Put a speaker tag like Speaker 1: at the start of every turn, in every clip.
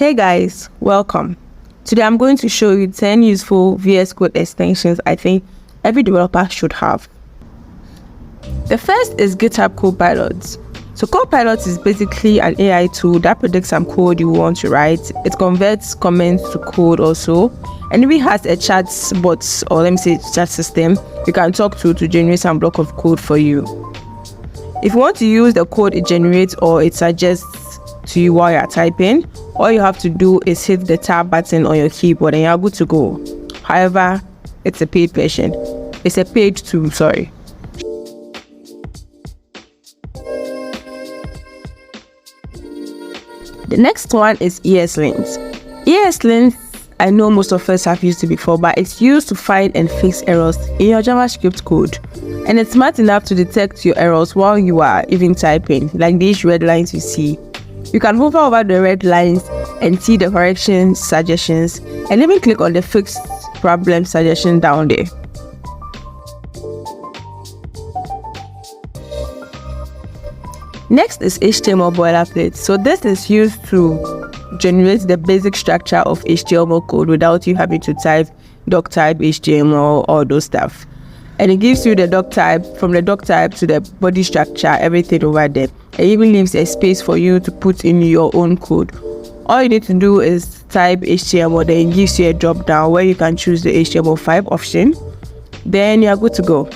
Speaker 1: Hey guys, welcome. Today I'm going to show you 10 useful VS Code extensions I think every developer should have. The first is GitHub Copilot. So Copilot is basically an AI tool that predicts some code you want to write. It converts comments to code also, and it has a chat bot, or let me say chat system you can talk to generate some block of code for you. If you want to use the code it generates or it suggests to you while you're typing, all you have to do is hit the tab button on your keyboard and you're good to go. However, it's a paid version. It's a paid tool, sorry. The next one is EsLint. EsLint, I know most of us have used it before, but it's used to find and fix errors in your JavaScript code. And it's smart enough to detect your errors while you are even typing, like these red lines you see. You can hover over the red lines and see the correction suggestions, and even click on the fixed problem suggestion down there. Next is HTML Boilerplate. So this is used to generate the basic structure of HTML code without you having to type doctype HTML or those stuff. And it gives you the doctype, from the doctype to the body structure, everything over there. It even leaves a space for you to put in your own code. All you need to do is type HTML, then it gives you a drop down where you can choose the HTML5 option. Then you're good to go.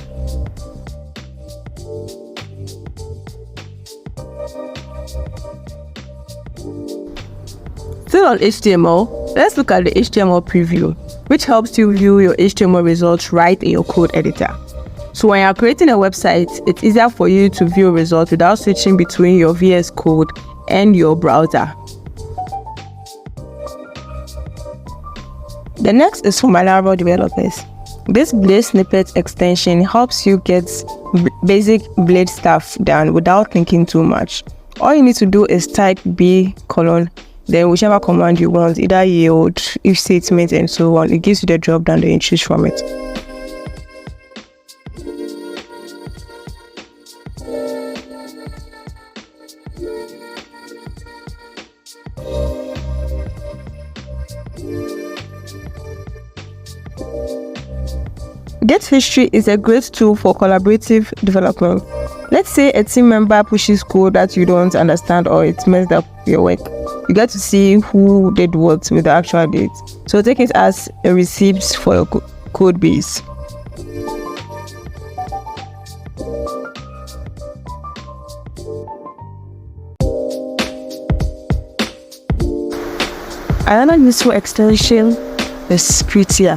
Speaker 1: Still on HTML, let's look at the HTML preview, which helps you view your HTML results right in your code editor. So when you're creating a website, it's easier for you to view results without switching between your VS Code and your browser. The next is for my Laravel developers. This Blade Snippet extension helps you get basic Blade stuff done without thinking too much. All you need to do is type b:, then whichever command you want, either yield, if statement, and so on. It gives you the drop down, then you choose from it. Git History is a great tool for collaborative development. Let's say a team member pushes code that you don't understand or it messed up your work. You get to see who did what with the actual date. So take it as a receipt for your code base. Another useful extension is Prettier.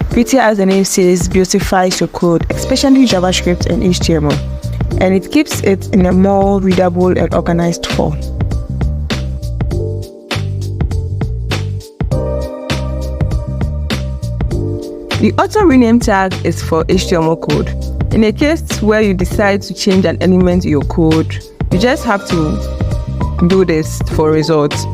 Speaker 1: Prettier, as the name says, beautifies your code, especially JavaScript and HTML, and it keeps it in a more readable and organized form. The auto rename tag is for HTML code. In a case where you decide to change an element in your code, you just have to do this for results.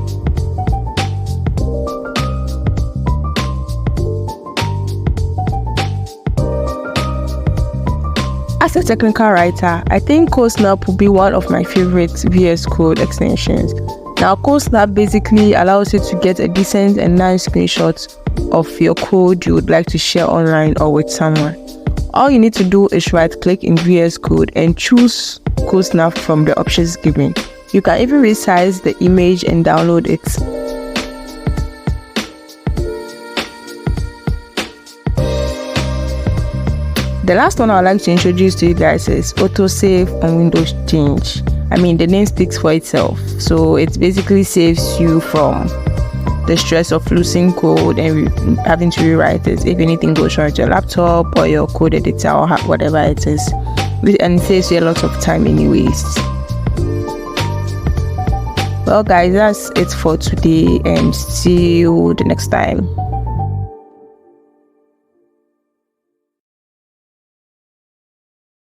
Speaker 1: As a technical writer, I think CodeSnap will be one of my favorite VS Code extensions. Now, CodeSnap basically allows you to get a decent and nice screenshot of your code you would like to share online or with someone. All you need to do is right-click in VS Code and choose CodeSnap from the options given. You can even resize the image and download it. The last one I would like to introduce to you guys is autosave on Windows Change. I mean, the name speaks for itself. So it basically saves you from the stress of losing code and having to rewrite it if anything goes wrong with your laptop or your code editor or whatever it is. And it saves you a lot of time anyways. Well guys, that's it for today and see you the next time.